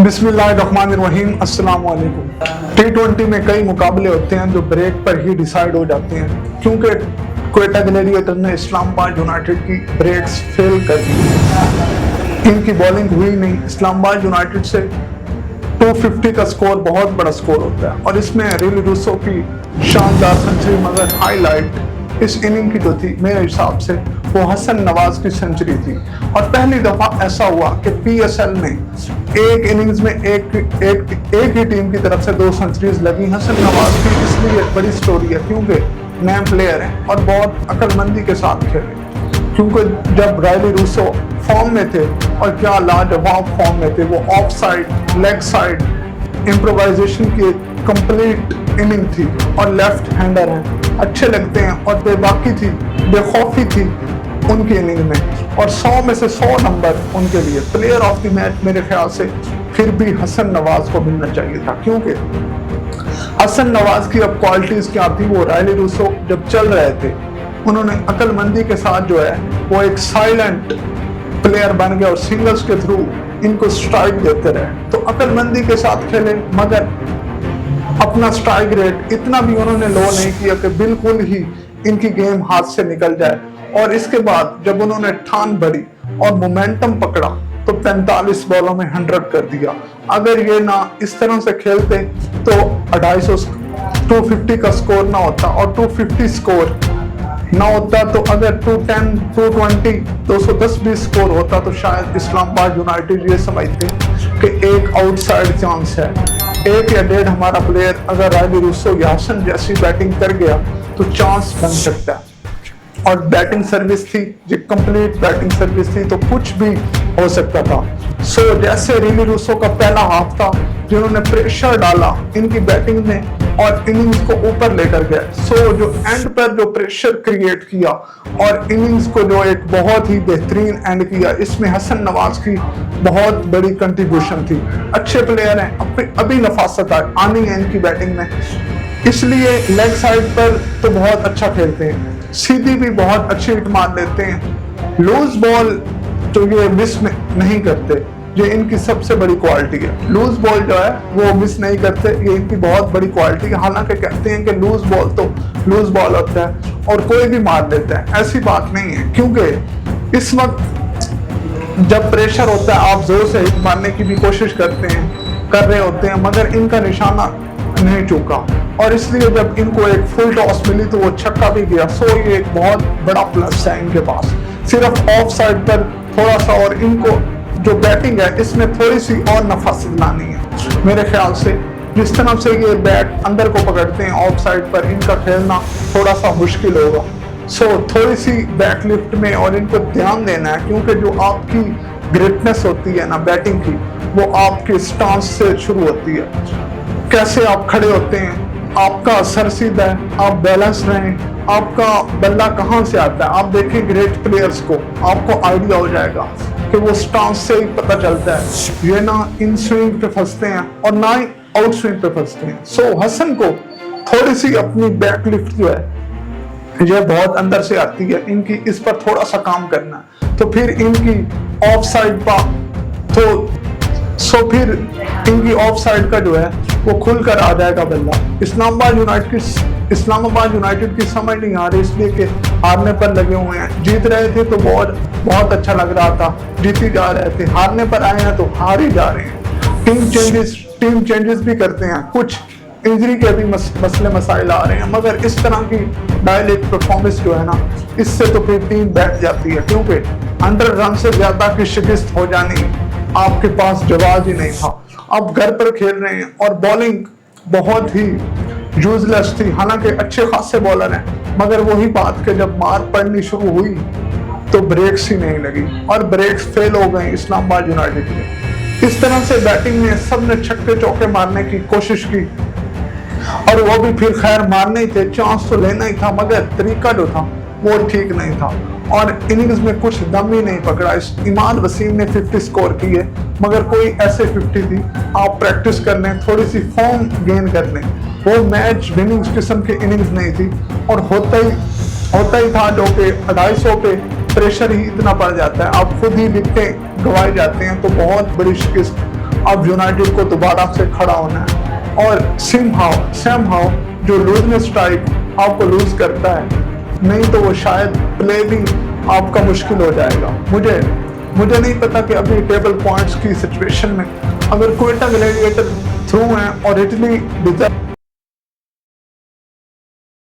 बिस्मिल्लाहिर्रहमानिर्रहीम अस्सलाम वालेकुम। T20 में कई मुकाबले होते हैं जो ब्रेक पर ही डिसाइड हो जाते हैं क्योंकि क्वेटा ग्लैडिएटर ने इस्लामाबाद यूनाइटेड की ब्रेक्स फेल कर दी। इनकी बॉलिंग हुई नहीं। इस्लामाबाद यूनाइटेड से 250 का स्कोर बहुत बड़ा स्कोर होता है और इसमें रिली रूसो की शानदार सेंचुरी, मगर हाईलाइट इस इनिंग की जो थी मेरे हिसाब से वो हसन नवाज की सेंचुरी थी। और पहली दफा ऐसा हुआ कि PSL में एक इनिंग्स में एक ही टीम की तरफ से 2 सेंचुरीज लगी हसन नवाज की। इसलिए बड़ी स्टोरी है क्योंकि नए प्लेयर हैं और बहुत अक्लमंदी के साथ खेले, क्योंकि जब रायली रूसो फॉर्म में थे और क्या लाजवाब फॉर्म में थे, वो of side, leg side improvisation की कंप्लीट इनिंग थी और लेफ्ट हैंडर हैं, अच्छे लगते हैं और बेबाकी थी, बेखौफी थी उनकी इनिंग में और 100 में से 100 नंबर उनके लिए प्लेयर ऑफ द मैच मेरे ख्याल से फिर भी हसन नवाज को मिलना चाहिए था। क्योंकि हसन नवाज की अब क्वालिटीज क्या थी, वो रायली रूसो जब चल रहे थे उन्होंने अक्लमंदी के साथ जो है वो एक साइलेंट प्लेयर बन गए और सिंगल्स के थ्रू इनको स्ट्राइक देते रहे। तो अक्लमंदी के साथ खेले मगर अपना स्ट्राइक रेट इतना भी उन्होंने लो नहीं किया कि बिल्कुल ही इनकी गेम हाथ से निकल जाए। और इसके बाद जब उन्होंने ठान भरी और मोमेंटम पकड़ा तो 45 बॉलों में 100 कर दिया। अगर ये ना इस तरह से खेलते तो 250 का स्कोर ना होता और 250 स्कोर ना होता तो अगर 210, 220, 210 भी स्कोर होता तो शायद इस्लामाबाद यूनाइटेड ये समझते कि एक आउटसाइड चांस है, 1 या 1.5 हमारा प्लेयर अगर रायली रूसो या हसन जैसी बैटिंग कर गया तो चांस बन सकता है। और बैटिंग सर्विस थी, जो कंप्लीट बैटिंग सर्विस थी, तो कुछ भी हो सकता था। सो जैसे रिली रूसो का पहला हाफ था जिन्होंने प्रेशर डाला इनकी बैटिंग में और इनिंग्स को ऊपर लेकर गए। सो जो एंड पर जो प्रेशर क्रिएट किया और इनिंग्स को जो एक बहुत ही बेहतरीन एंड किया, इसमें हसन नवाज की बहुत बड़ी कंट्रीब्यूशन थी। अच्छे प्लेयर हैं, अभी नफासत आनी है इनकी बैटिंग में, इसलिए लेग साइड पर तो बहुत अच्छा खेलते हैं, सीधी भी बहुत अच्छी हिट मार लेते हैं। लूज बॉल तो ये मिस नहीं करते, ये इनकी सबसे बड़ी क्वालिटी है। लूज बॉल जो है वो मिस नहीं करते, ये इनकी बहुत बड़ी क्वालिटी है। हालांकि कहते हैं कि लूज बॉल तो लूज बॉल होता है और कोई भी मार देता है, ऐसी बात नहीं है। क्योंकि इस वक्त जब प्रेशर होता है आप जोर से हिट मारने की भी कोशिश कर रहे होते हैं मगर इनका निशाना नहीं चूका और इसलिए जब इनको एक फुल टॉस मिली तो वो छक्का भी गया। सो ये एक बहुत बड़ा प्लस है इनके पास। सिर्फ ऑफ साइड पर थोड़ा सा और इनको जो बैटिंग है इसमें थोड़ी सी और नफासत लानी है मेरे ख्याल से। जिस तरह से ये बैट अंदर को पकड़ते हैं ऑफ साइड पर, इनका खेलना थोड़ा सा मुश्किल होगा। सो थोड़ी सी बैक लिफ्ट में और इनको ध्यान देना है क्योंकि जो आपकी ग्रेटनेस होती है ना बैटिंग की, वो आपके स्टांस से शुरू होती है। कैसे आप खड़े होते हैं, आपका सर सीधा है, आप बैलेंस रहें, आपका बल्ला कहाँ से आता है। आप देखें ग्रेट प्लेयर्स को, आपको आइडिया हो जाएगा कि वो स्टांस से ही पता चलता है। ये ना इन स्विंग पे फंसते हैं और ना ही आउट स्विंग पे फंसते हैं। सो हसन को थोड़ी सी अपनी बैक लिफ्ट जो है ये बहुत अंदर से आती है, इनकी इस पर थोड़ा सा काम करना है तो फिर इनकी ऑफ साइड फिर इनकी ऑफ साइड का जो है वो खुलकर आ जाएगा बल्ला। इस्लामाबाद यूनाइटेड की समझ नहीं आ रही, इसलिए कि हारने पर लगे हुए हैं। जीत रहे थे तो बहुत अच्छा लग रहा था, जीती जा रहे थे, हारने पर आए हैं तो हार ही जा रहे हैं। टीम चेंजेस भी करते हैं, कुछ इंजरी के भी मसले मसाइल आ रहे हैं मगर इस तरह की डायरेक्ट परफॉर्मेंस जो है ना, इससे तो फिर टीम बैठ जाती है क्योंकि 100 रन से ज्यादा की शिकस्त हो जानी आपके पास जवाब ही नहीं था। अब घर पर खेल रहे हैं और बॉलिंग बहुत ही यूजलेस थी। हालांकि अच्छे खासे बॉलर हैं मगर वही बात कि जब मार पड़नी शुरू हुई तो ब्रेक्स ही नहीं लगी और ब्रेक्स फेल हो गए इस्लामाबाद यूनाइटेड के। इस तरह से बैटिंग में सबने छक्के चौके मारने की कोशिश की और वो भी फिर खैर मारने ही थे, चांस तो लेना ही था मगर तरीका जो था वो ठीक नहीं था और इनिंग्स में कुछ दम ही नहीं पकड़ा। इमाद वसीम ने 50 स्कोर की है मगर कोई ऐसे 50 थी, आप प्रैक्टिस कर लें, थोड़ी सी फॉर्म गेन कर लें, वो मैच विनिंग किस्म की इनिंग्स नहीं थी और होता ही था जो कि 250 पे प्रेशर ही इतना पड़ जाता है, आप खुद ही विकेटें गंवाए जाते हैं तो बहुत बड़ी शिकस्त अब यूनाइटेड को दोबारा से खड़ा होना है और समहाउ जो लूजनेस स्ट्राइक आपको लूज करता है, नहीं तो वो शायद प्ले भी आपका मुश्किल हो जाएगा। मुझे नहीं पता कि अभी टेबल पॉइंट्स की सिचुएशन में अगर क्वेटा ग्लैडिएटर थ्रू है और इटली